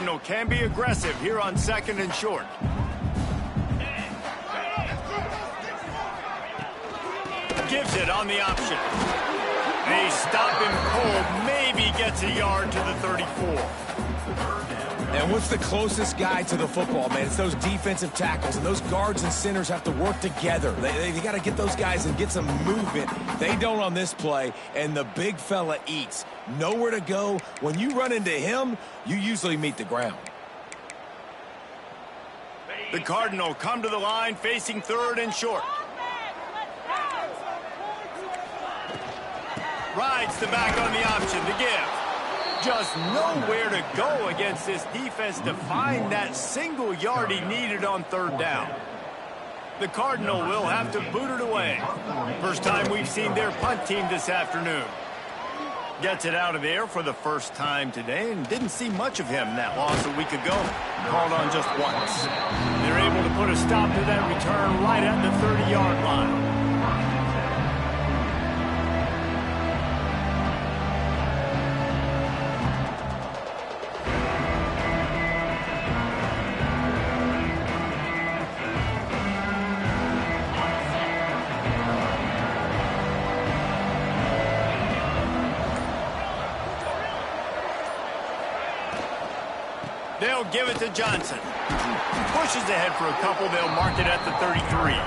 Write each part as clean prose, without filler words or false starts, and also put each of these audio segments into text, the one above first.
Cardinal can be aggressive here on 2nd and short. Gives it on the option. They stop him cold, maybe gets a yard to the 34. And what's the closest guy to the football, man? It's those defensive tackles, and those guards and centers have to work together. They got to get those guys and get some movement. They don't on this play, and the big fella eats. Nowhere to go. When you run into him, you usually meet the ground. The Cardinal come to the line facing 3rd and short. Rides the back on the option to give. Just nowhere to go against this defense to find that single yard he needed on 3rd down. The Cardinal will have to boot it away. First time we've seen their punt team this afternoon. Gets it out of there for the first time today and didn't see much of him that loss a week ago. Called on just once. They're able to put a stop to that return right at the 30-yard line. They'll give it to Johnson. Pushes ahead for a couple. They'll mark it at the 33.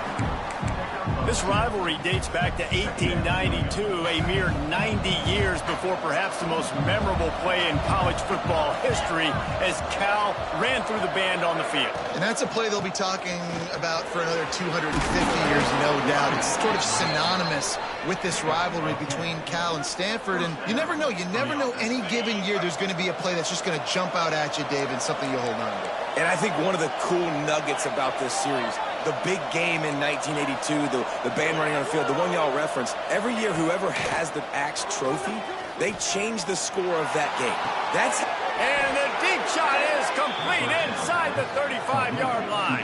This rivalry dates back to 1892, a mere 90 years before perhaps the most memorable play in college football history as Cal ran through the band on the field. And that's a play they'll be talking about for another 250 years, no doubt. It's sort of synonymous with this rivalry between Cal and Stanford. And you never know. You never know any given year there's going to be a play that's just going to jump out at you, David, something you'll hold on to. And I think one of the cool nuggets about this series, the big game in 1982, the band running on the field, the one y'all referenced, every year whoever has the Axe trophy, they change the score of that game. And the deep shot is complete inside the 35-yard line.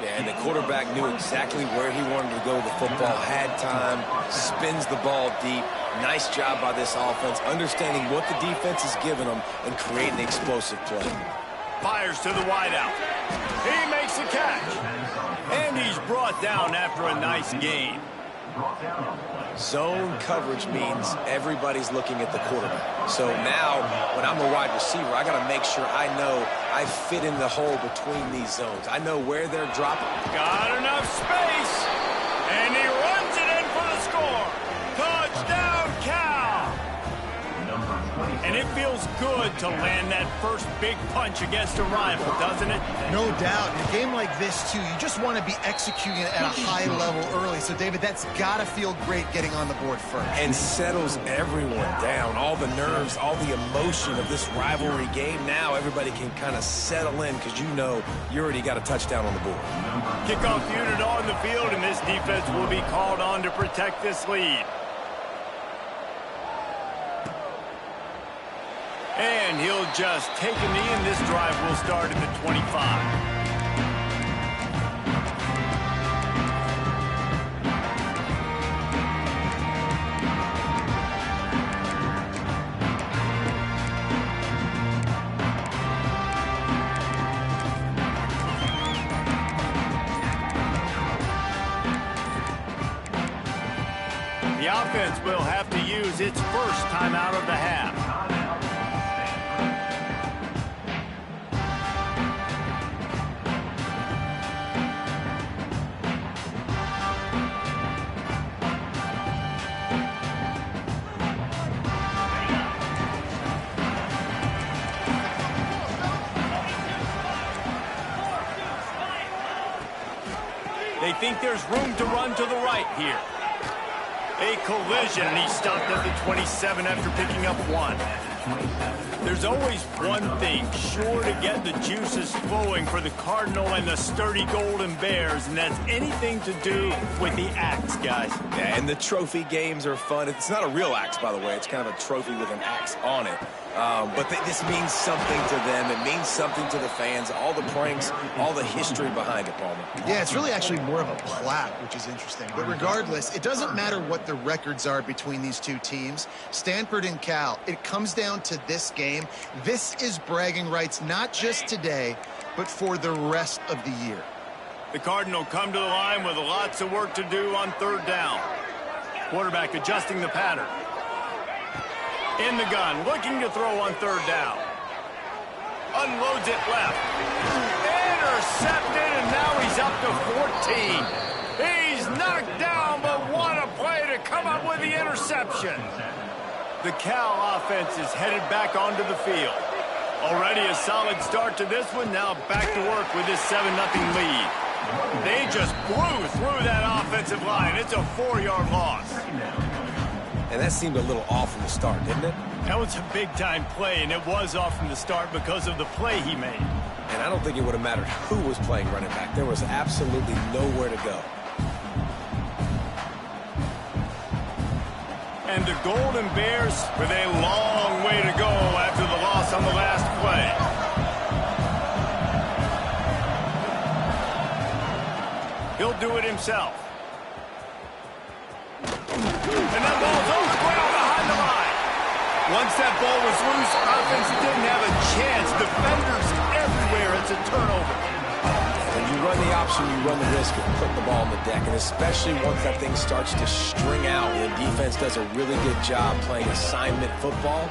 Yeah, and the quarterback knew exactly where he wanted to go with the football, had time, spins the ball deep. Nice job by this offense, understanding what the defense is giving them and creating the explosive play. Fires to the wideout. He makes the catch. And he's brought down after a nice gain. Zone coverage means everybody's looking at the quarterback. So now, when I'm a wide receiver, I got to make sure I know I fit in the hole between these zones. I know where they're dropping. Got enough space. And he runs it in for the score. Touchdown, Cal. And it feels good to land that first big punch against a rival, doesn't it? No doubt. In a game like this, too, you just want to be executing it at a high level early. So, David, that's got to feel great getting on the board first. And settles everyone down. All the nerves, all the emotion of this rivalry game. Now everybody can kind of settle in because you know you already got a touchdown on the board. Kickoff unit on the field, and this defense will be called on to protect this lead. And he'll just take a knee, and this drive will start at the 25. The offense will have to use its first timeout of the half. They think there's room to run to the right here. A collision, and he stopped at the 27 after picking up one. There's always one thing sure to get the juices flowing for the Cardinal and the sturdy Golden Bears, and that's anything to do with the axe, guys. Yeah, and the trophy games are fun. It's not a real axe, by the way. It's kind of a trophy with an axe on it. But this means something to them. It means something to the fans. All the pranks, all the history behind it, Palmer. Yeah, it's really actually more of a plaque, which is interesting. But regardless, it doesn't matter what the records are between these two teams. Stanford and Cal, it comes down to this game. This is bragging rights, not just today, but for the rest of the year. The Cardinal come to the line with lots of work to do on third down. Quarterback adjusting the pattern. In the gun, looking to throw on third down. Unloads it left. Intercepted, and now he's up to 14. He's knocked down, but what a play to come up with the interception. The Cal offense is headed back onto the field. Already a solid start to this one, now back to work with this 7-0 lead. They just blew through that offensive line. It's a 4-yard loss. And that seemed a little off from the start, didn't it? That was a big-time play, and it was off from the start because of the play he made. And I don't think it would have mattered who was playing running back. There was absolutely nowhere to go. And the Golden Bears with a long way to go after the loss on the last play. He'll do it himself. And that ball's on the ground behind the line. Once that ball was loose, offense didn't have a chance. Defenders everywhere. It's a turnover. When you run the option, you run the risk of putting the ball on the deck, and especially once that thing starts to string out, the defense does a really good job playing assignment football.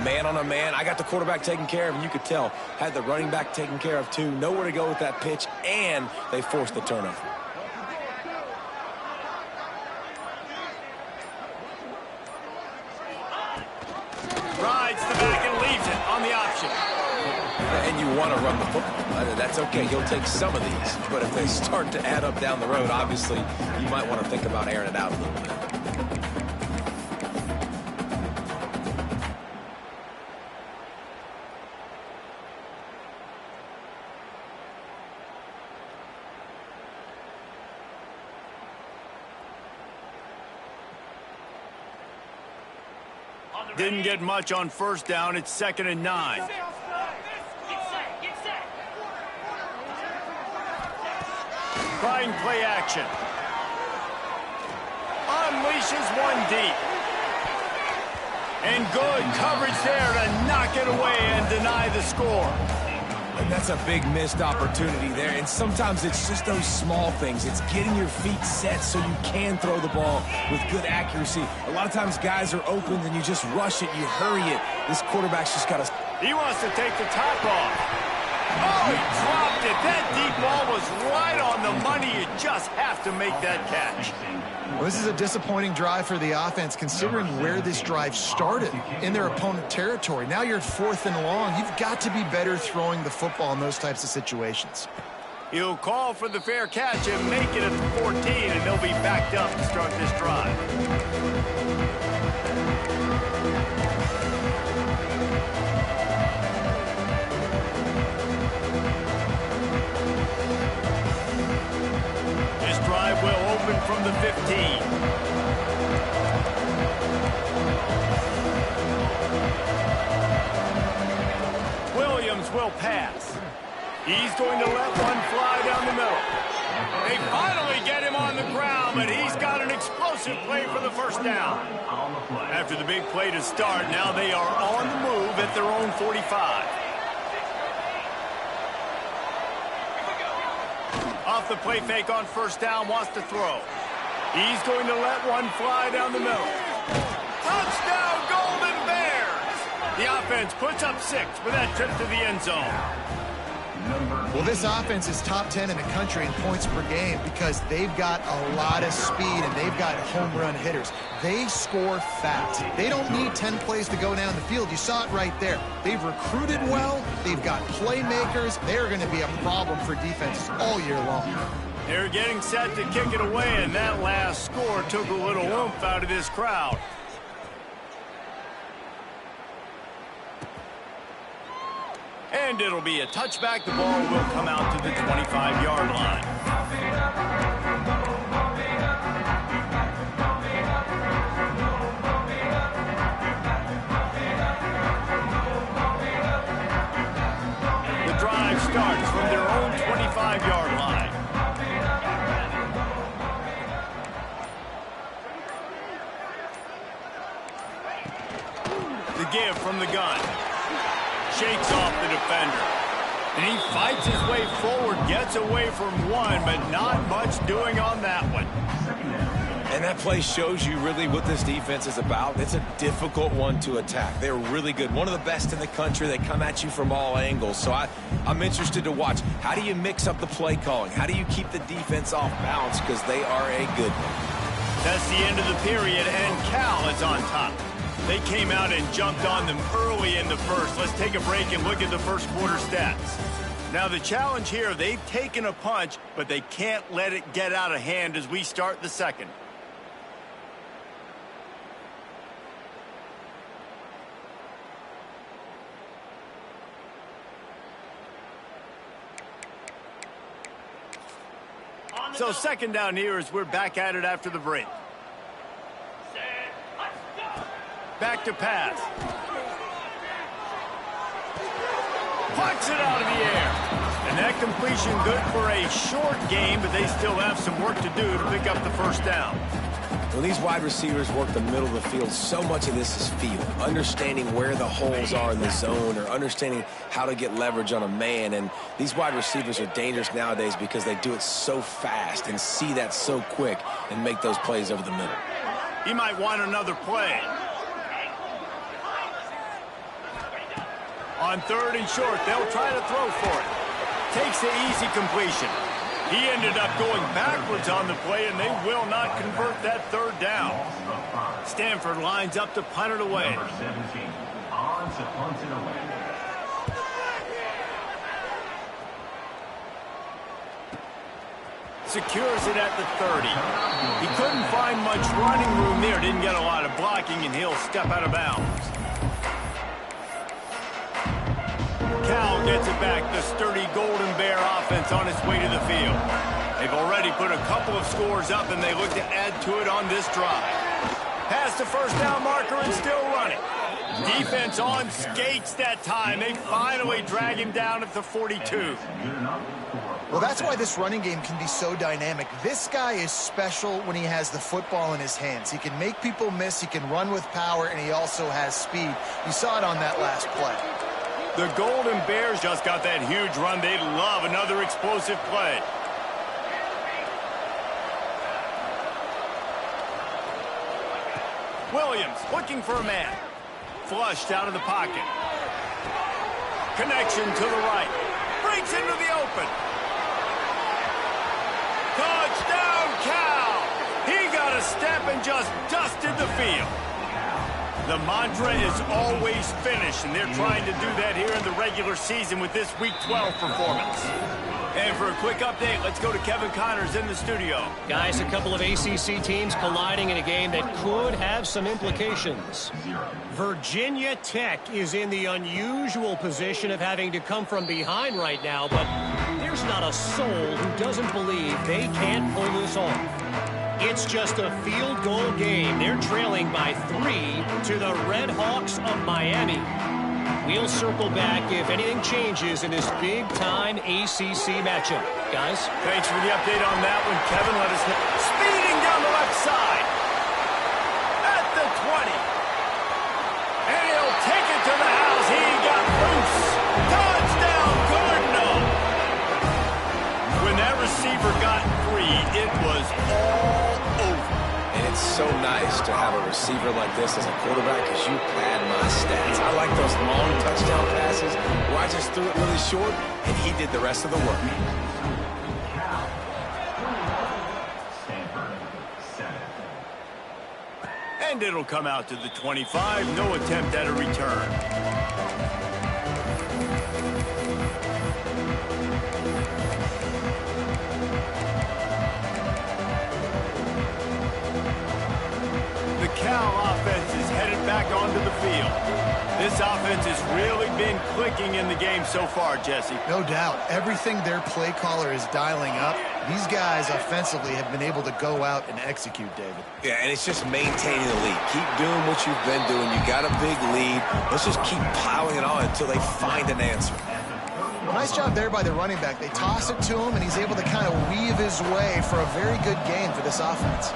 Man on a man. I got the quarterback taken care of, and you could tell, had the running back taken care of too. Nowhere to go with that pitch, and they forced the turnover. Rides the back and leaves it on the option. And you want to run the football. That's okay. He'll take some of these. But if they start to add up down the road, obviously, you might want to think about airing it out a little bit. Didn't get much on first down. It's 2nd and 9. Trying play action. Unleashes one deep. And good coverage there to knock it away and deny the score. And that's a big missed opportunity there. And sometimes it's just those small things. It's getting your feet set so you can throw the ball with good accuracy. A lot of times guys are open and you just rush it, you hurry it. This quarterback's just got to... He wants to take the top off. Oh, he dropped it. That deep ball was right on the money. You just have to make that catch. Well, this is a disappointing drive for the offense, considering where this drive started, in their opponent territory. Now you're at 4th and long. You've got to be better throwing the football in those types of situations. He'll call for the fair catch and make it at the 14, and they'll be backed up to start this drive. Will open from the 15. Williams will pass. He's going to let one fly down the middle. They finally get him on the ground, but he's got an explosive play for the first down. After the big play to start, now they are on the move at their own 45. Off the play fake on first down, wants to throw. He's going to let one fly down the middle. Touchdown, Golden Bears! The offense puts up 6 with that trip to the end zone. Well, this offense is top 10 in the country in points per game because they've got a lot of speed and they've got home run hitters. They score fast. They don't need 10 plays to go down the field. You saw it right there. They've recruited well. They've got playmakers. They're going to be a problem for defenses all year long. They're getting set to kick it away, and that last score took a little oomph out of this crowd. And it'll be a touchback. The ball will come out to the 25-yard line. yards from their own 25-yard line. The give from the gun. Shakes off the defender. And he fights his way forward, gets away from one, but not much doing on that one. And that play shows you really what this defense is about. It's a difficult one to attack. They're really good. One of the best in the country. They come at you from all angles. So I'm interested to watch. How do you mix up the play calling? How do you keep the defense off balance? Because they are a good one. That's the end of the period, and Cal is on top. They came out and jumped on them early in the first. Let's take a break and look at the first quarter stats. Now the challenge here, they've taken a punch, but they can't let it get out of hand as we start the second. So second down here as we're back at it after the break. Back to pass. Plucks it out of the air. And that completion good for a short game, but they still have some work to do to pick up the first down. When these wide receivers work the middle of the field, so much of this is feel. Understanding where the holes are in the zone or understanding how to get leverage on a man. And these wide receivers are dangerous nowadays because they do it so fast and see that so quick and make those plays over the middle. He might want another play. On third and short, they'll try to throw for it. Takes the easy completion. He ended up going backwards on the play, and they will not convert that third down. Stanford lines up to punt it away. Secures it at the 30. He couldn't find much running room there. Didn't get a lot of blocking, and he'll step out of bounds. Cal gets it back. The sturdy Golden Bear offense on its way to the field. They've already put a couple of scores up, and they look to add to it on this drive. Past the first down marker and still running. Defense on skates that time. They finally drag him down at the 42. Well, that's why this running game can be so dynamic. This guy is special when he has the football in his hands. He can make people miss, he can run with power, and he also has speed. You saw it on that last play. The Golden Bears just got that huge run. They'd love another explosive play. Williams looking for a man. Flushed out of the pocket. Connection to the right. Breaks into the open. Touchdown, Cal! He got a step and just dusted the field. The mantra is always finish, and they're trying to do that here in the regular season with this Week 12 performance. And for a quick update, let's go to Kevin Connors in the studio. Guys, a couple of ACC teams colliding in a game that could have some implications. Virginia Tech is in the unusual position of having to come from behind right now, but there's not a soul who doesn't believe they can't pull this off. It's just a field goal game. They're trailing by 3 to the Red Hawks of Miami. We'll circle back if anything changes in this big-time ACC matchup. Guys? Thanks for the update on that one, Kevin. Let us know. Speeding down the left side. At the 20. And he'll take it to the house. He got loose. Touchdown, Cardinal. When that receiver got free, it was all over. And it's so nice to have a receiver like this as a quarterback because you pad my stats. I like those long touchdown passes where I just threw it really short and he did the rest of the work. And it'll come out to the 25. No attempt at a return. Cal offense is headed back onto the field. This offense has really been clicking in the game so far, Jesse. No doubt. Everything their play caller is dialing up, these guys offensively have been able to go out and execute, David. Yeah, and it's just maintaining the lead. Keep doing what you've been doing. You got a big lead. Let's just keep plowing it on until they find an answer. Well, nice job there by the running back. They toss it to him, and he's able to kind of weave his way for a very good gain for this offense.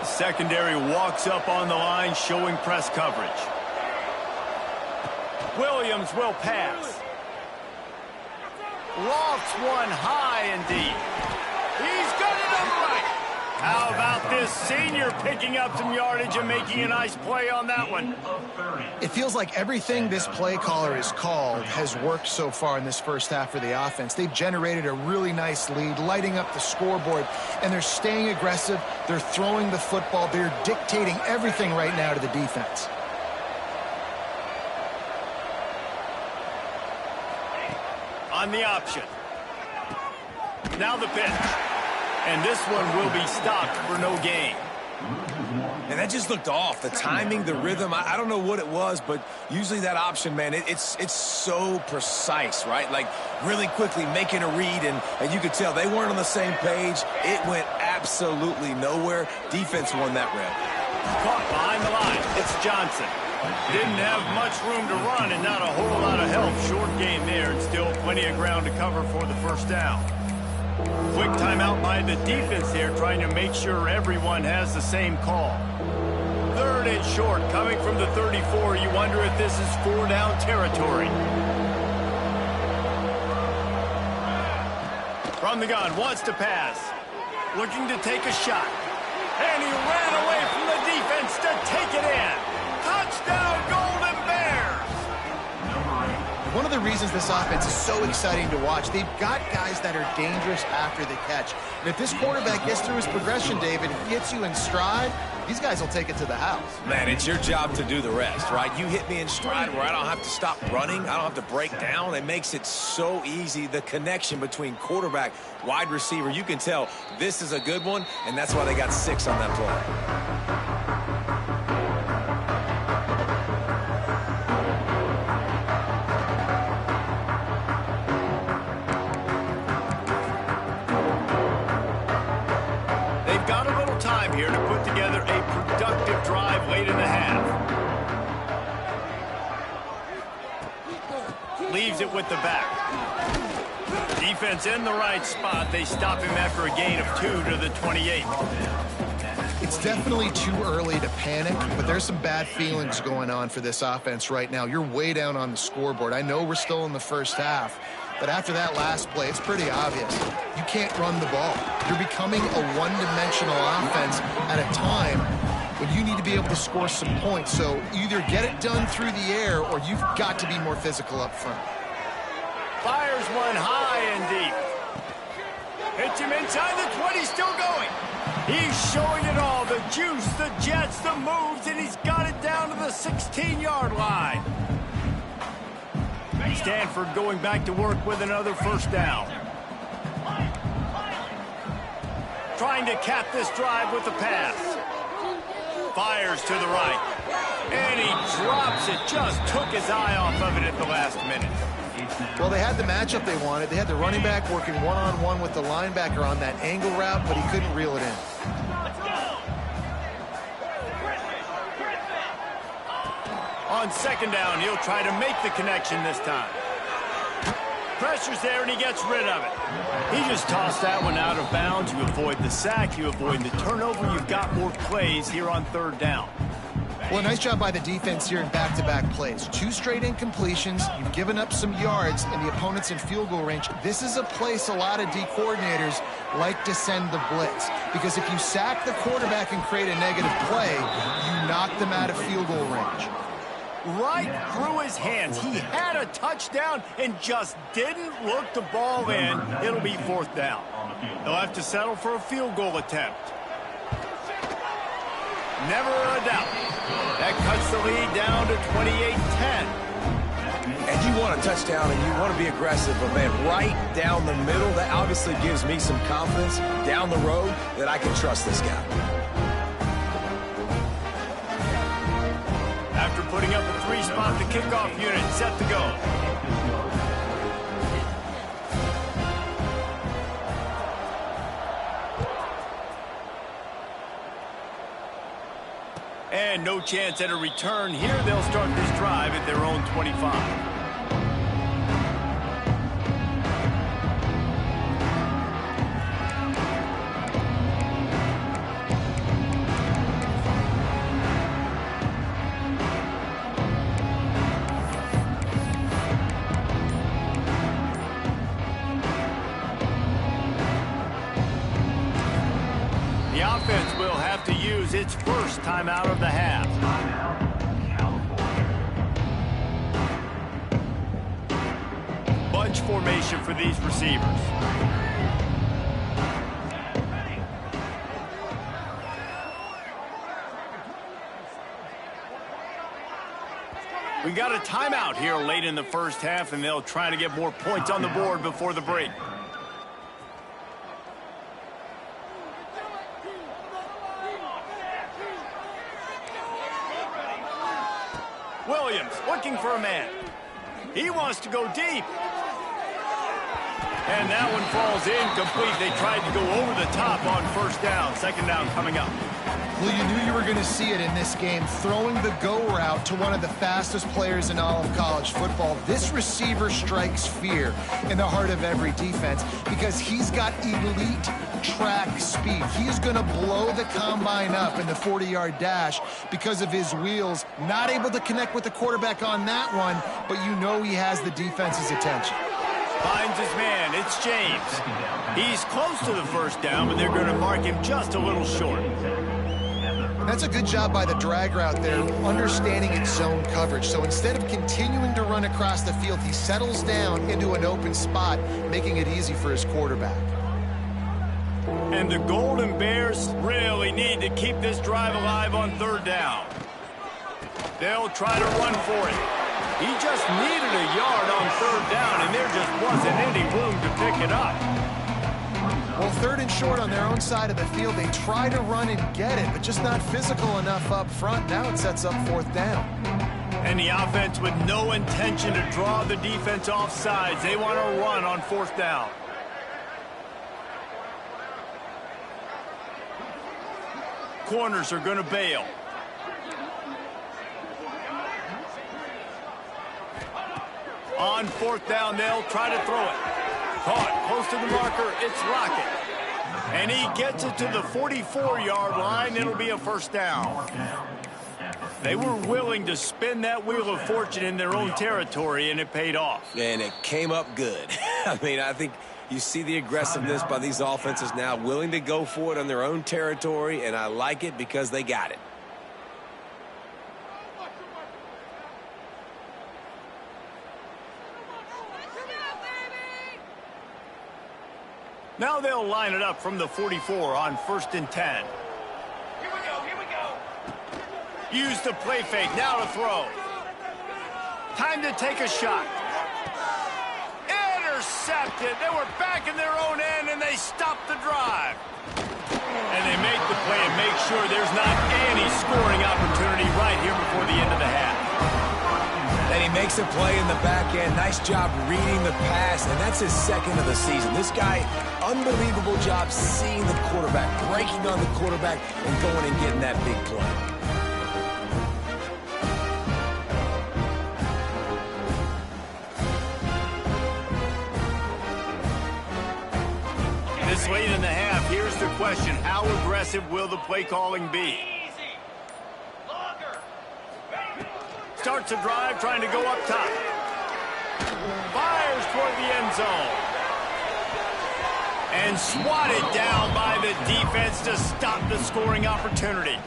Secondary walks up on the line, showing press coverage. Williams will pass. Lofts one high and deep. He's got it upright. How about this senior picking up some yardage and making a nice play on that one? It feels like everything this play caller has called has worked so far in this first half for the offense. They've generated a really nice lead, lighting up the scoreboard, and they're staying aggressive. They're throwing the football. They're dictating everything right now to the defense. On the option. Now the pitch. And this one will be stopped for no gain. And that just looked off. The timing, the rhythm, I don't know what it was, but usually that option, man, it's so precise, right? Like really quickly making a read, and you could tell they weren't on the same page. It went absolutely nowhere. Defense won that rep. Caught behind the line. It's Johnson. Didn't have much room to run and not a whole lot of help. Short gain there and still plenty of ground to cover for the first down. Quick timeout by the defense here, trying to make sure everyone has the same call. Third and short, coming from the 34. You wonder if this is 4-down territory. From the gun, wants to pass. Looking to take a shot. And he ran away from the defense to take it in. Touchdown, Golden Bears! One of the reasons this offense is so exciting to watch, they've got guys that are dangerous after the catch. And if this quarterback gets through his progression, David, gets you in stride, these guys will take it to the house. Man, it's your job to do the rest, right? You hit me in stride where I don't have to stop running. I don't have to break down. It makes it so easy. The connection between quarterback, wide receiver, you can tell this is a good one, and that's why they got 6 on that play. Here to put together a productive drive late in the half. Leaves it with the back. Defense in the right spot. They stop him after a gain of 2 to the 28. It's definitely too early to panic, but there's some bad feelings going on for this offense right now. You're way down on the scoreboard. I know we're still in the first half, but after that last play, it's pretty obvious. You can't run the ball. You're becoming a one-dimensional offense at a time when you need to be able to score some points. So either get it done through the air or you've got to be more physical up front. Fires one high and deep. Hits him inside the 20, still going. He's showing it all, the juice, the jets, the moves, and he's got it down to the 16-yard line. Stanford going back to work with another first down. Trying to cap this drive with a pass. Fires to the right. And he drops it. Just took his eye off of it at the last minute. Well, they had the matchup they wanted. They had the running back working one-on-one with the linebacker on that angle route, but he couldn't reel it in. On second down, he'll try to make the connection this time. Pressure's there, and he gets rid of it. He just tossed that one out of bounds. You avoid the sack, you avoid the turnover. You've got more plays here on third down. Well, nice job by the defense here in back-to-back plays. 2 straight incompletions. You've given up some yards, and the opponent's in field goal range. This is a place a lot of D coordinators like to send the blitz, because if you sack the quarterback and create a negative play, you knock them out of field goal range. Right through his hands. He had a touchdown and just didn't look the ball in. It'll be fourth down. They'll have to settle for a field goal attempt. Never a doubt. That cuts the lead down to 28-10. And you want a touchdown and you want to be aggressive, but man, right down the middle, that obviously gives me some confidence down the road that I can trust this guy. After putting up a 3-spot, the kickoff unit set to go. And no chance at a return here. They'll start this drive at their own 25. use its first timeout of the half. Bunch formation for these receivers. We got a timeout here late in the first half, and they'll try to get more points on the board before the break. Williams looking for a man. He wants to go deep. And that one falls incomplete. They tried to go over the top on first down. Second down coming up. Well, you knew you were going to see it in this game, throwing the go route to one of the fastest players in all of college football. This receiver strikes fear in the heart of every defense because he's got elite track speed. He's going to blow the combine up in the 40-yard dash because of his wheels. Not able to connect with the quarterback on that one, but you know he has the defense's attention. Finds his man. It's James. He's close to the first down, but they're going to mark him just a little short. That's a good job by the drag route there, understanding its zone coverage. So instead of continuing to run across the field, he settles down into an open spot, making it easy for his quarterback. And the Golden Bears really need to keep this drive alive on third down. They'll try to run for it. He just needed a yard on third down, and there just wasn't any room to pick it up. Well, third and short on their own side of the field. They try to run and get it, but just not physical enough up front. Now it sets up fourth down. And the offense with no intention to draw the defense off sides. They want to run on fourth down. Corners are going to bail. On fourth down, they'll try to throw it. Caught close to the marker, it's Lockett. And he gets it to the 44-yard line. It'll be a first down. They were willing to spin that wheel of fortune in their own territory, and it paid off. And it came up good. I mean, I think you see the aggressiveness by these offenses now, willing to go for it on their own territory, and I like it because they got it. Now they'll line it up from the 44 on 1st and 10. Here we go. Use the play fake, now to throw. Time to take a shot. Intercepted. They were back in their own end, and they stopped the drive. And they make the play and make sure there's not any scoring opportunity right here before the end of the half. And he makes a play in the back end. Nice job reading the pass, and that's his second of the season. This guy, unbelievable job seeing the quarterback, breaking on the quarterback, and going and getting that big play. This late in the half, here's the question. How aggressive will the play calling be? Starts a drive, trying to go up top. Fires toward the end zone. And swatted down by the defense to stop the scoring opportunity.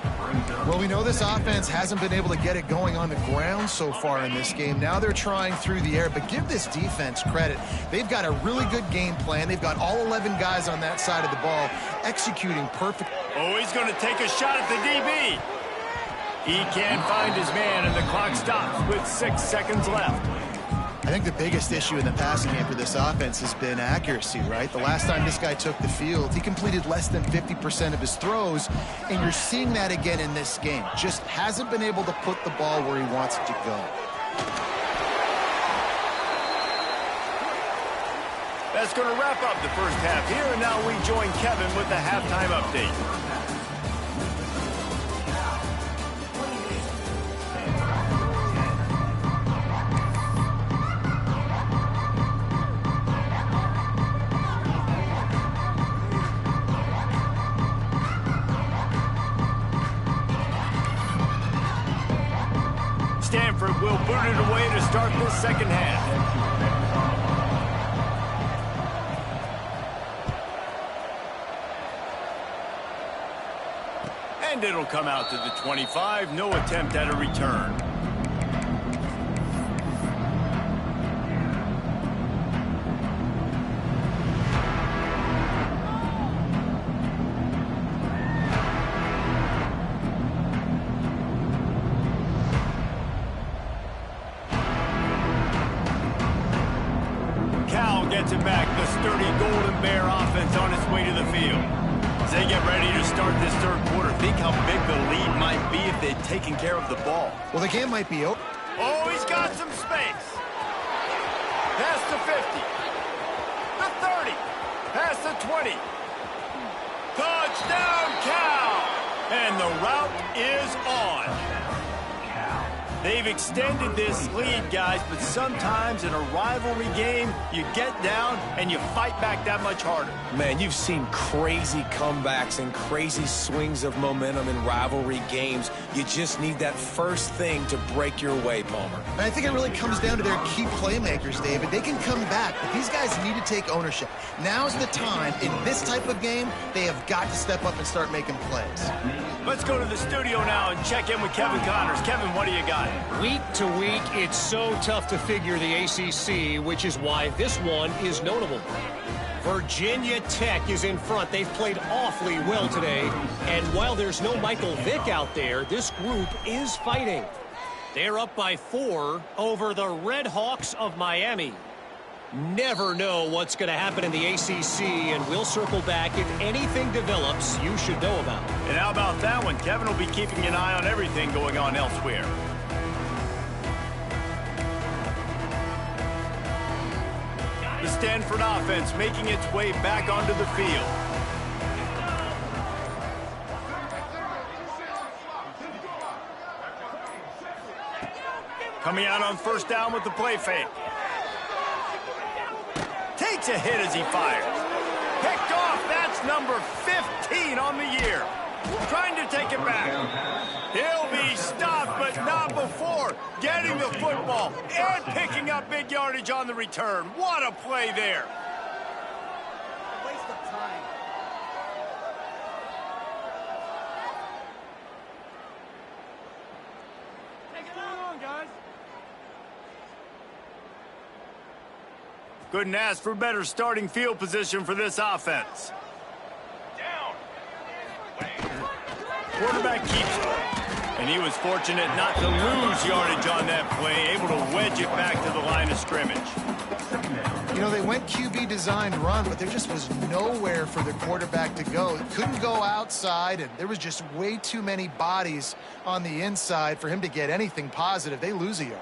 Well, we know this offense hasn't been able to get it going on the ground so far in this game. Now they're trying through the air, but give this defense credit. They've got a really good game plan. They've got all 11 guys on that side of the ball executing perfect. Oh, he's going to take a shot at the DB. He can't find his man, and the clock stops with 6 seconds left. I think the biggest issue in the passing game for this offense has been accuracy, right? The last time this guy took the field, he completed less than 50% of his throws, and you're seeing that again in this game. Just hasn't been able to put the ball where he wants it to go. That's going to wrap up the first half here, and now we join Kevin with the halftime update. Stanford will boot it away to start this second half. And And it'll come out to the 25. No attempt at a return. Cal gets it back. The sturdy Golden Bear offense on its way to the field. As they get ready to start this third quarter, think how big the lead might be if they'd taken care of the ball. Well, the game might be over. Oh, he's got some space. Past the 50. The 30. Past the 20. Touchdown, Cal! And the route is on. They've extended this lead, guys, but sometimes in a rivalry game, you get down and you fight back that much harder. Man, you've seen crazy comebacks and crazy swings of momentum in rivalry games. You just need that first thing to break your way, Palmer. And I think it really comes down to their key playmakers, David. They can come back, but these guys need to take ownership. Now's the time. In this type of game, they have got to step up and start making plays. Let's go to the studio now and check in with Kevin Connors. Kevin, what do you got? Week to week, it's so tough to figure the ACC, which is why this one is notable. Virginia Tech is in front. They've played awfully well today. And while there's no Michael Vick out there, this group is fighting. They're up by 4 over the Red Hawks of Miami. Never know what's going to happen in the ACC, and we'll circle back if anything develops you should know about. And how about that one? Kevin will be keeping an eye on everything going on elsewhere. The Stanford offense making its way back onto the field. Coming out on first down with the play fake. Takes a hit as he fires. Picked off. That's number 15 on the year. Trying to take it back. He'll be stopped, but not before getting the football and picking up big yardage on the return. What a play there. Waste of time. What's going on, guys? Couldn't ask for better starting field position for this offense. Down. Quarterback keeps it. And he was fortunate not to lose yardage on that play, able to wedge it back to the line of scrimmage. You know, they went QB designed run, but there just was nowhere for the quarterback to go. He couldn't go outside, and there was just way too many bodies on the inside for him to get anything positive. They lose a yard.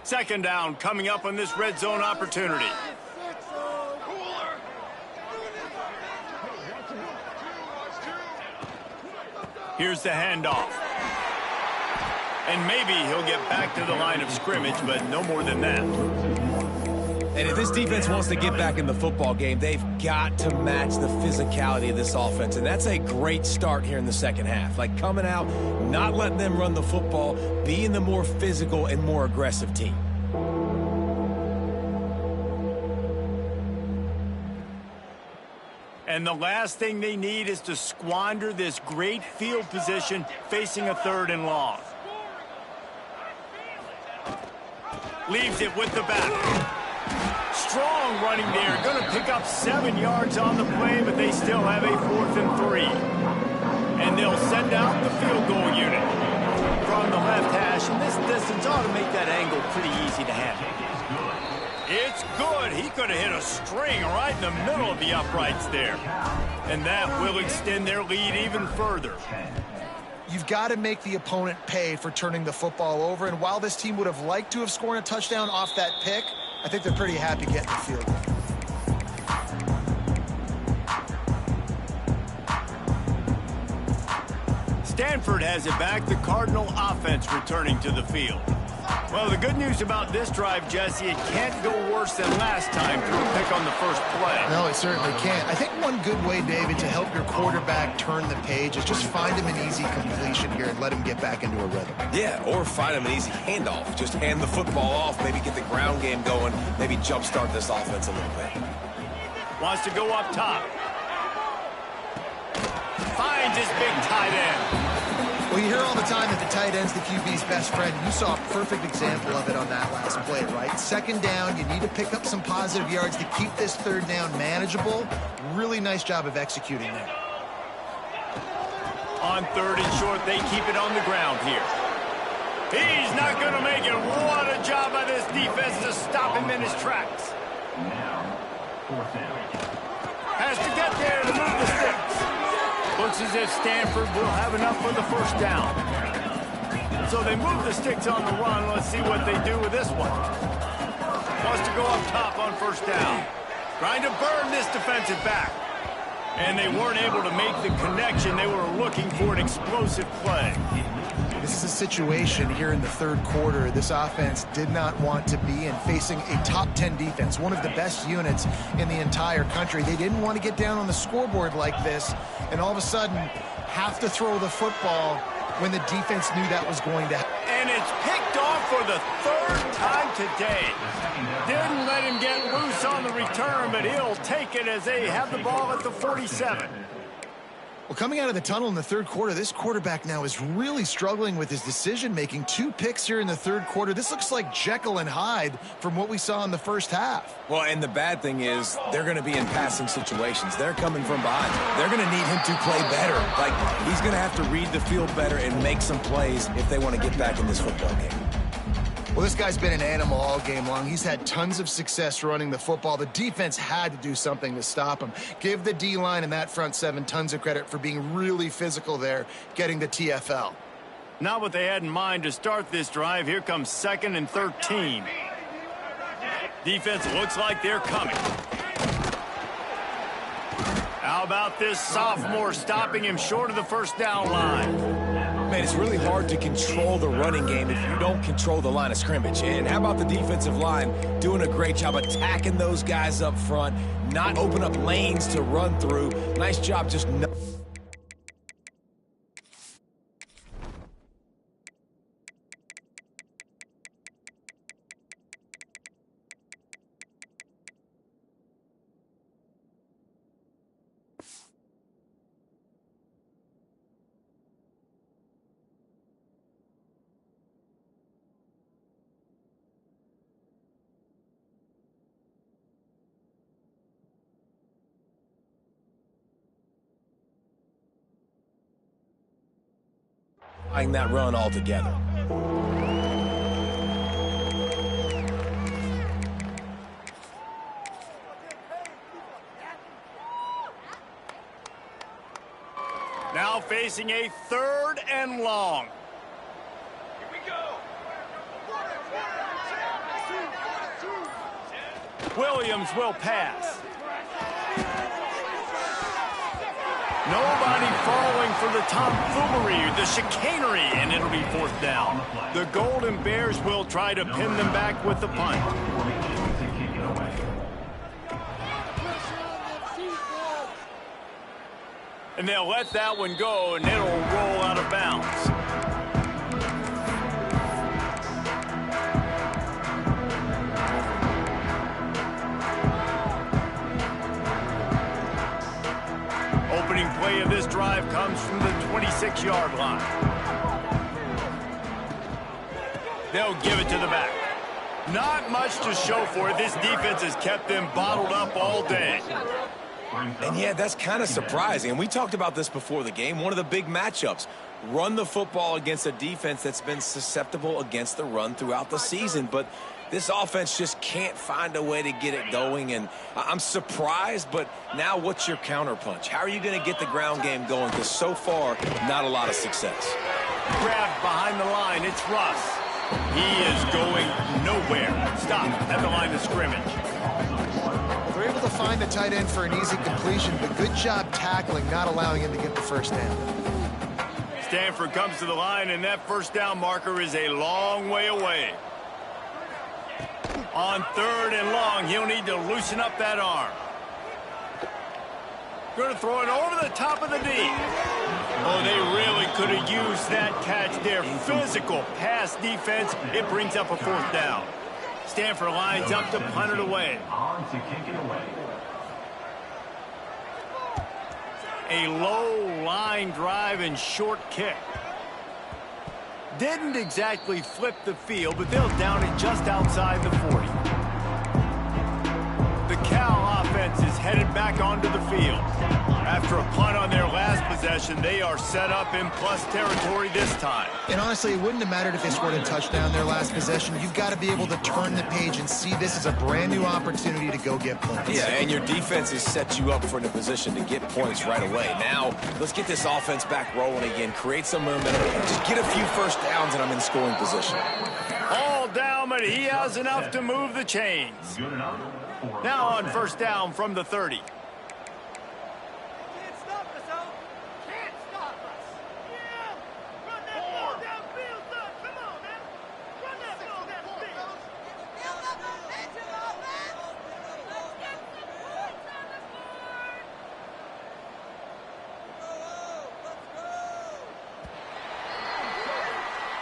Second down coming up on this red zone opportunity. Here's the handoff. And maybe he'll get back to the line of scrimmage, but no more than that. And if this defense wants to get back in the football game, they've got to match the physicality of this offense. And that's a great start here in the second half. Like coming out, not letting them run the football, being the more physical and more aggressive team. And the last thing they need is to squander this great field position facing a 3rd and long. Leaves it with the back. Strong running there. Going to pick up 7 yards on the play, but they still have a 4th and 3. And they'll send out the field goal unit from the left hash. And this distance ought to make that angle pretty easy to handle. It's good. He could have hit a string right in the middle of the uprights there. And that will extend their lead even further. You've got to make the opponent pay for turning the football over. And while this team would have liked to have scored a touchdown off that pick, I think they're pretty happy getting the field goal. Stanford has it back. The Cardinal offense returning to the field. Well, the good news about this drive, Jesse, it can't go worse than last time through a pick on the first play. No, it certainly can't. I think one good way, David, to help your quarterback turn the page is just find him an easy completion here and let him get back into a rhythm. Yeah, or find him an easy handoff. Just hand the football off, maybe get the ground game going, maybe jumpstart this offense a little bit. Wants to go up top. Finds his big tight end. Well, you hear all the time that the tight end's the QB's best friend. You saw a perfect example of it on that last play, right? Second down, you need to pick up some positive yards to keep this third down manageable. Really nice job of executing there. On third and short, they keep it on the ground here. He's not going to make it. What a job by this defense to stop him in his tracks. Has to get there to move the sticks. Looks as if Stanford will have enough for the first down. So they move the sticks on the run. Let's see what they do with this one. Wants to go up top on first down. Trying to burn this defensive back. And they weren't able to make the connection. They were looking for an explosive play. This is a situation here in the third quarter this offense did not want to be in, facing a top 10 defense, one of the best units in the entire country. They didn't want to get down on the scoreboard like this and all of a sudden have to throw the football when the defense knew that was going to happen. And it's picked off for the third time today. Didn't let him get loose on the return, but he'll take it as they have the ball at the 47. Well, coming out of the tunnel in the third quarter, this quarterback now is really struggling with his decision-making. 2 picks here in the third quarter. This looks like Jekyll and Hyde from what we saw in the first half. Well, and the bad thing is they're going to be in passing situations. They're coming from behind. They're going to need him to play better. Like, he's going to have to read the field better and make some plays if they want to get back in this football game. Well, this guy's been an animal all game long. He's had tons of success running the football. The defense had to do something to stop him. Give the D-line and that front seven tons of credit for being really physical there, getting the TFL. Not what they had in mind to start this drive. Here comes 2nd and 13. Defense looks like they're coming. How about this sophomore stopping him short of the first down line? Man, it's really hard to control the running game if you don't control the line of scrimmage. And how about the defensive line doing a great job attacking those guys up front, not open up lanes to run through. Nice job just... that run altogether. Now facing a 3rd and long. Here we go. Williams will pass. Nobody falling for the tomfoolery, the chicanery, and it'll be 4th down. The Golden Bears will try to pin them back with the punt. And they'll let that one go, and it'll roll out of bounds. Opening play of this drive comes from the 26-yard line. They'll give it to the back. Not much to show for it. This defense has kept them bottled up all day. And yeah, that's kind of surprising. And we talked about this before the game. One of the big matchups. Run the football against a defense that's been susceptible against the run throughout the season. But this offense just can't find a way to get it going. And I'm surprised, but now what's your counterpunch? How are you going to get the ground game going? Because so far, not a lot of success. Grabbed behind the line. It's Russ. He is going nowhere. Stop at the line of scrimmage. They're able to find the tight end for an easy completion, but good job tackling, not allowing him to get the first down. Stanford comes to the line, and that first down marker is a long way away. On 3rd and long, he'll need to loosen up that arm. Going to throw it over the top of the knee. Oh, they really could have used that catch there. Physical pass defense. It brings up a 4th down. Stanford lines up to punt it away. A low line drive and short kick. Didn't exactly flip the field, but they'll down it just outside the 40. The Cal offense is headed back onto the field. After a punt on their last possession, they are set up in plus territory this time. And honestly, it wouldn't have mattered if they scored a touchdown their last possession. You've got to be able to turn the page and see this as a brand new opportunity to go get points. Yeah, and your defense has set you up for in a position to get points right away. Now, let's get this offense back rolling again, create some momentum, just get a few first downs, and I'm in scoring position. All down, but he has enough to move the chains. Now on 1st down from the 30.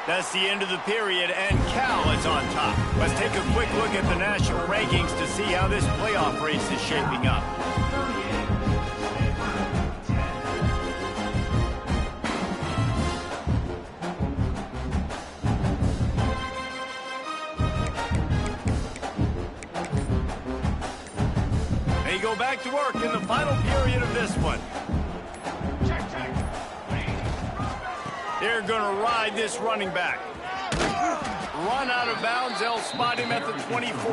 That's the end of the period, and Cal is on top. Let's take a quick look at the national rankings to see how this playoff race is shaping up. They go back to work in the final period of this one. They're going to ride this running back. Run out of bounds. They'll spot him at the 24.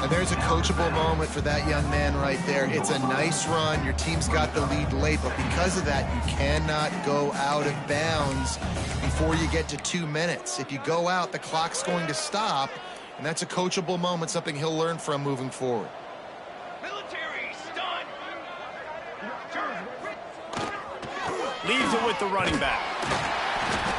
And there's a coachable moment for that young man right there. It's a nice run. Your team's got the lead late, but because of that, you cannot go out of bounds before you get to 2 minutes. If you go out, the clock's going to stop, and that's a coachable moment, something he'll learn from moving forward. Leaves it with the running back.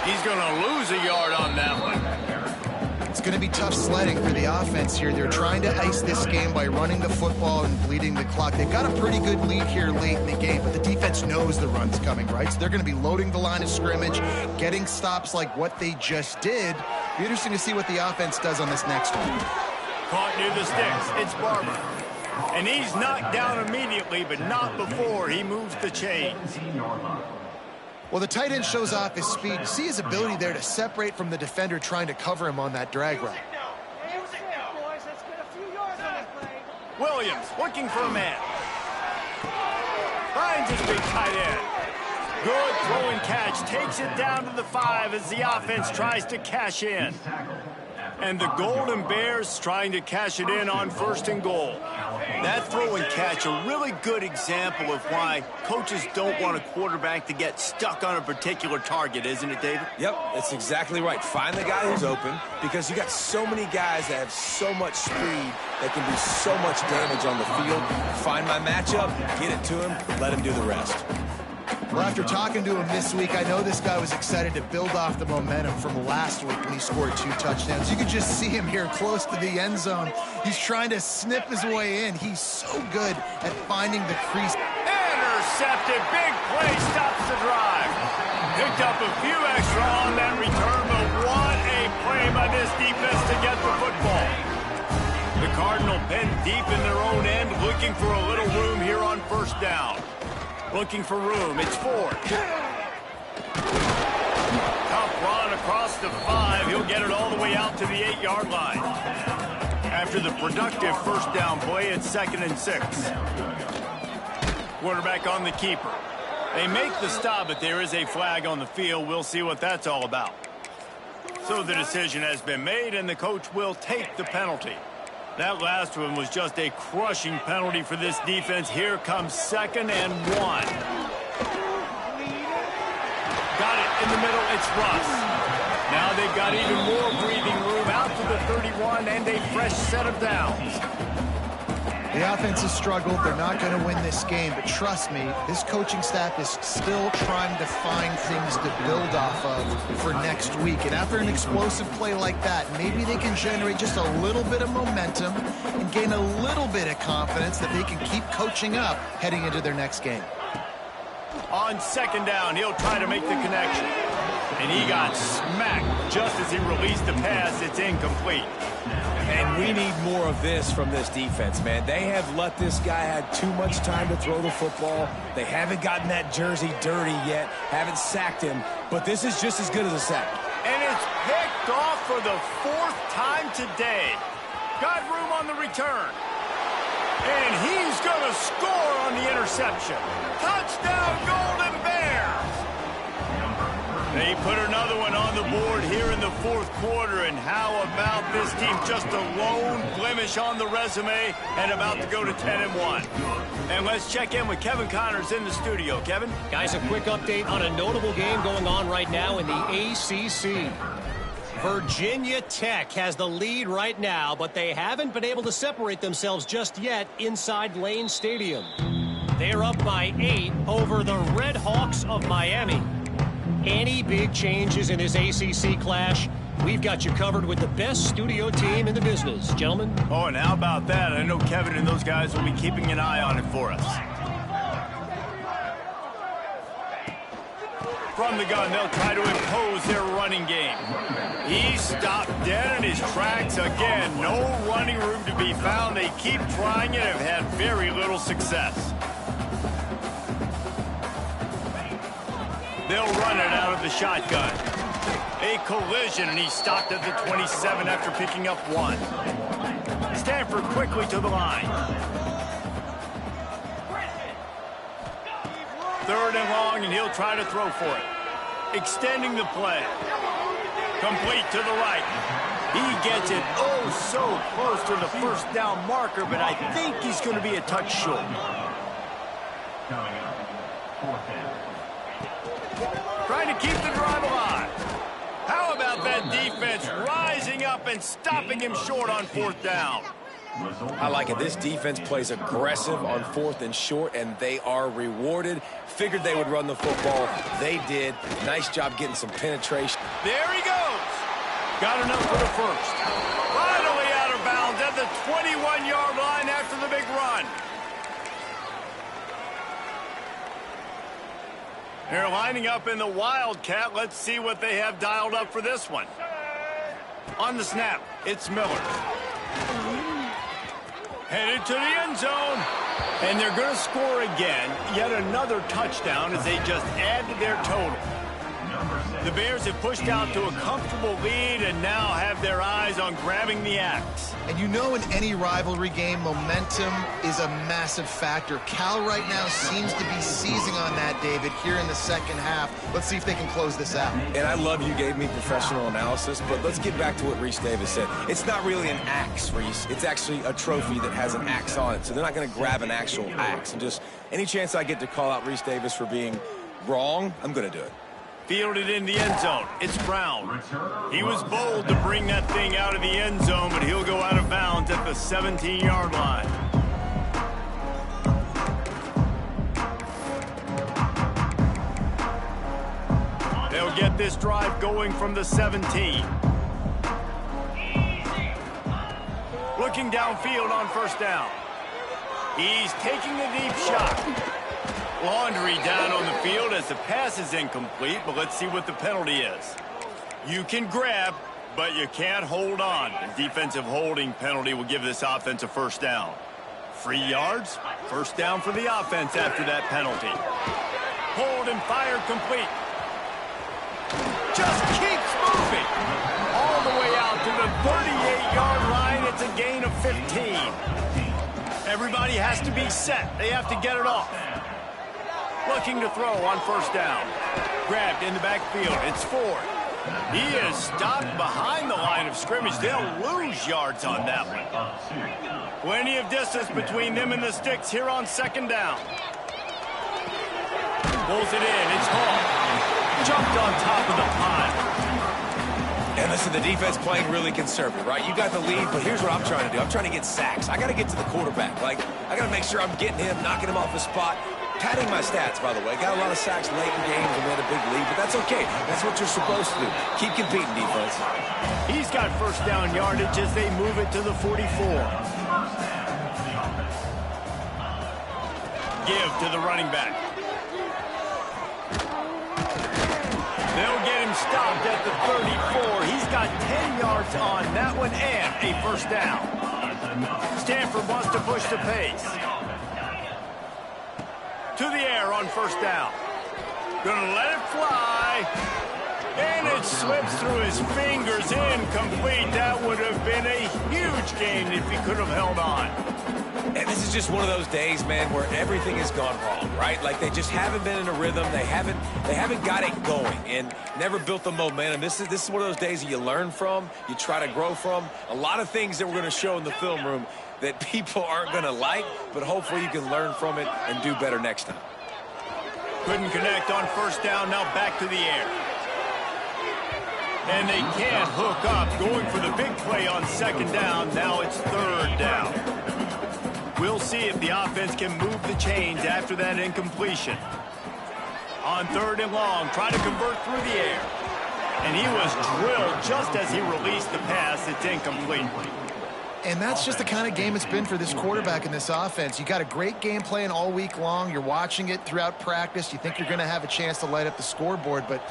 He's going to lose a yard on that one. It's going to be tough sledding for the offense here. They're trying to ice this game by running the football and bleeding the clock. They've got a pretty good lead here late in the game, but the defense knows the run's coming, right? So they're going to be loading the line of scrimmage, getting stops like what they just did. Be interesting to see what the offense does on this next one. Caught near the sticks. It's Barber. And he's knocked down immediately, but not before he moves the chains. Well, the tight end shows off his speed. You see his ability there to separate from the defender trying to cover him on that drag route. Williams looking for a man. Finds his big tight end. Good throw and catch. Takes it down to the 5 as the offense tries to cash in. And the Golden Bears trying to cash it in on 1st and goal. That throw and catch, a really good example of why coaches don't want a quarterback to get stuck on a particular target, isn't it, David? Yep, that's exactly right. Find the guy who's open, because you got so many guys that have so much speed that can do so much damage on the field. Find my matchup, get it to him, let him do the rest. Well, after talking to him this week, I know this guy was excited to build off the momentum from last week when he scored 2 touchdowns. You could just see him here close to the end zone. He's trying to snip his way in. He's so good at finding the crease. Intercepted. Big play stops the drive. Picked up a few extra on that return, but what a play by this defense to get the football. The Cardinal pen deep in their own end, looking for a little room here on 1st down. Looking for room. It's 4. Tough run across the 5. He'll get it all the way out to the 8-yard line. After the productive 1st down play, it's 2nd and 6. Quarterback on the keeper. They make the stop, but there is a flag on the field. We'll see what that's all about. So the decision has been made, and the coach will take the penalty. That last one was just a crushing penalty for this defense. Here comes 2nd and 1. Got it in the middle. It's Russ. Now they've got even more breathing room out to the 31 and a fresh set of downs. The offense has struggled. They're not going to win this game, but trust me, this coaching staff is still trying to find things to build off of for next week. And after an explosive play like that, maybe they can generate just a little bit of momentum and gain a little bit of confidence that they can keep coaching up heading into their next game. On second down, he'll try to make the connection. And he got smacked just as he released the pass. It's incomplete. And we need more of this from this defense, man. They have let this guy have too much time to throw the football. They haven't gotten that jersey dirty yet, haven't sacked him, but this is just as good as a sack. And it's picked off for the 4th time today. Got room on the return. And he's going to score on the interception. Touchdown, Golden Bears! They put another one on the board here in the 4th quarter, and how about this team? Just a lone blemish on the resume and about to go to 10-1. And let's check in with Kevin Connors in the studio. Kevin? Guys, a quick update on a notable game going on right now in the ACC. Virginia Tech has the lead right now, but they haven't been able to separate themselves just yet inside Lane Stadium. They're up by 8 over the Red Hawks of Miami. Any big changes in this ACC clash, we've got you covered with the best studio team in the business. Gentlemen? Oh, and how about that? I know Kevin and those guys will be keeping an eye on it for us. From the gun, they'll try to impose their running game. He stopped dead in his tracks again. No running room to be found. They keep trying it and have had very little success. They'll run it out of the shotgun. A collision, and he stopped at the 27 after picking up 1. Stanford quickly to the line. 3rd and long, and he'll try to throw for it. Extending the play. Complete to the right. He gets it oh so close to the 1st down marker, but I think he's going to be a touch short. Trying to keep the drive alive. How about that defense rising up and stopping him short on 4th down? I like it. This defense plays aggressive on 4th and short, and they are rewarded. Figured they would run the football. They did. Nice job getting some penetration. There he goes. Got enough for the 1st. Finally out of bounds at the 21-yard line after the big run. They're lining up in the Wildcat. Let's see what they have dialed up for this one. On the snap, it's Miller. Headed to the end zone. And they're going to score again. Yet another touchdown as they just add to their total. The Bears have pushed out to a comfortable lead and now have their eyes on grabbing the axe. And you know, in any rivalry game, momentum is a massive factor. Cal right now seems to be seizing on that, David, here in the 2nd half. Let's see if they can close this out. And I love you gave me professional analysis, but let's get back to what Reese Davis said. It's not really an axe, Reese. It's actually a trophy that has an axe on it. So they're not going to grab an actual axe. And just any chance I get to call out Reese Davis for being wrong, I'm going to do it. Fielded in the end zone. It's Brown. He was bold to bring that thing out of the end zone, but he'll go out of bounds at the 17-yard line. They'll get this drive going from the 17. Looking downfield on 1st down. He's taking a deep shot. Laundry down on the field as the pass is incomplete, but let's see what the penalty is. You can grab, but you can't hold on. A defensive holding penalty will give this offense a 1st down. 3 yards, 1st down for the offense after that penalty. Hold and fire complete. Just keeps moving. All the way out to the 38-yard line. It's a gain of 15. Everybody has to be set. They have to get it off. Looking to throw on 1st down. Grabbed in the backfield. It's Ford. He is stopped behind the line of scrimmage. They'll lose yards on that one. Plenty of distance between them and the sticks here on 2nd down. Pulls it in. It's Hall. Jumped on top of the pile. And Listen, the defense playing really conservative, right? You got the lead, but here's what I'm trying to do. I'm trying to get sacks. I got to get to the quarterback. Like, I got to make sure I'm getting him, knocking him off the spot. Padding my stats, by the way. Got a lot of sacks late in games and we had a big lead, but that's okay. That's what you're supposed to do. Keep competing, defense. He's got first down yardage as they move it to the 44. Give to the running back. They'll get him stopped at the 34. He's got 10 yards on that one and a first down. Stanford wants to push the pace. To the air on first down. Gonna let it fly. And it slips through his fingers. Incomplete. That would have been a huge gain if he could have held on. And this is just one of those days, man, where everything has gone wrong, right? Like they just haven't been in a rhythm. They haven't got it going and never built the momentum. This is one of those days that you learn from, you try to grow from. A lot of things that we're going to show in the film room that people aren't going to like, but hopefully you can learn from it and do better next time. Couldn't connect on first down. Now back to the air. And they can't hook up. Going for the big play on second down. Now it's third down. We'll see if the offense can move the chains after that incompletion. On third and long, try to convert through the air. And he was drilled just as he released the pass. It's incomplete. And that's just the kind of game it's been for this quarterback in this offense. You got a great game plan all week long. You're watching it throughout practice. You think you're going to have a chance to light up the scoreboard, but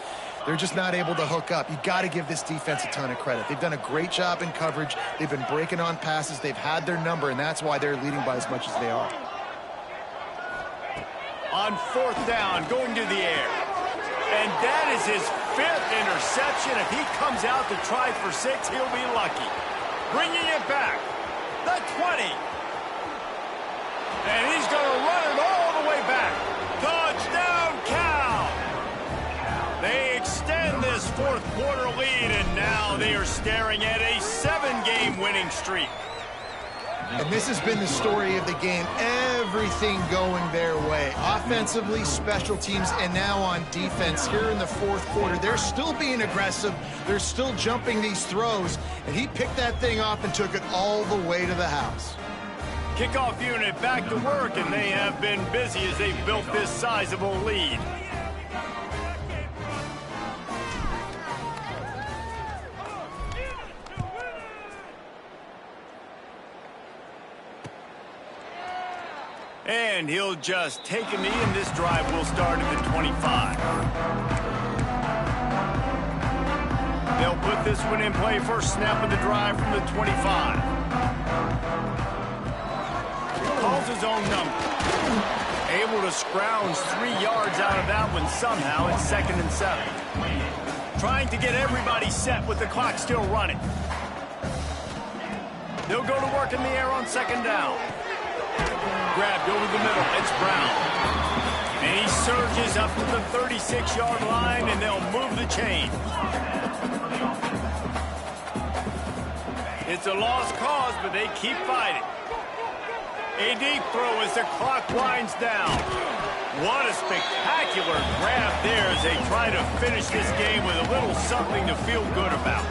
they're just not able to hook up. You got to give this defense a ton of credit. They've done a great job in coverage. They've been breaking on passes. They've had their number, and that's why they're leading by as much as they are. On fourth down, going to the air. And that is his fifth interception. If he comes out to try for 6, he'll be lucky. Bringing it back. The 20. And he's going to run it all the way back. Touchdown, Cal. They extend this fourth quarter lead, and now they are staring at a 7-game winning streak. And this has been the story of the game. Everything going their way. Offensively, special teams, and now on defense here in the fourth quarter. They're still being aggressive. They're still jumping these throws. And he picked that thing off and took it all the way to the house. Kickoff unit back to work, and they have been busy as they've built this sizable lead. And he'll just take a knee, and this drive will start at the 25. They'll put this one in play. First snap of the drive from the 25. Calls his own number. Able to scrounge 3 yards out of that one somehow. It's 2nd and 7. Trying to get everybody set with the clock still running. They'll go to work in the air on second down. Grabbed over the middle. It's Brown. And he surges up to the 36-yard line, and they'll move the chain. It's a lost cause, but they keep fighting. A deep throw as the clock winds down. What a spectacular grab there as they try to finish this game with a little something to feel good about.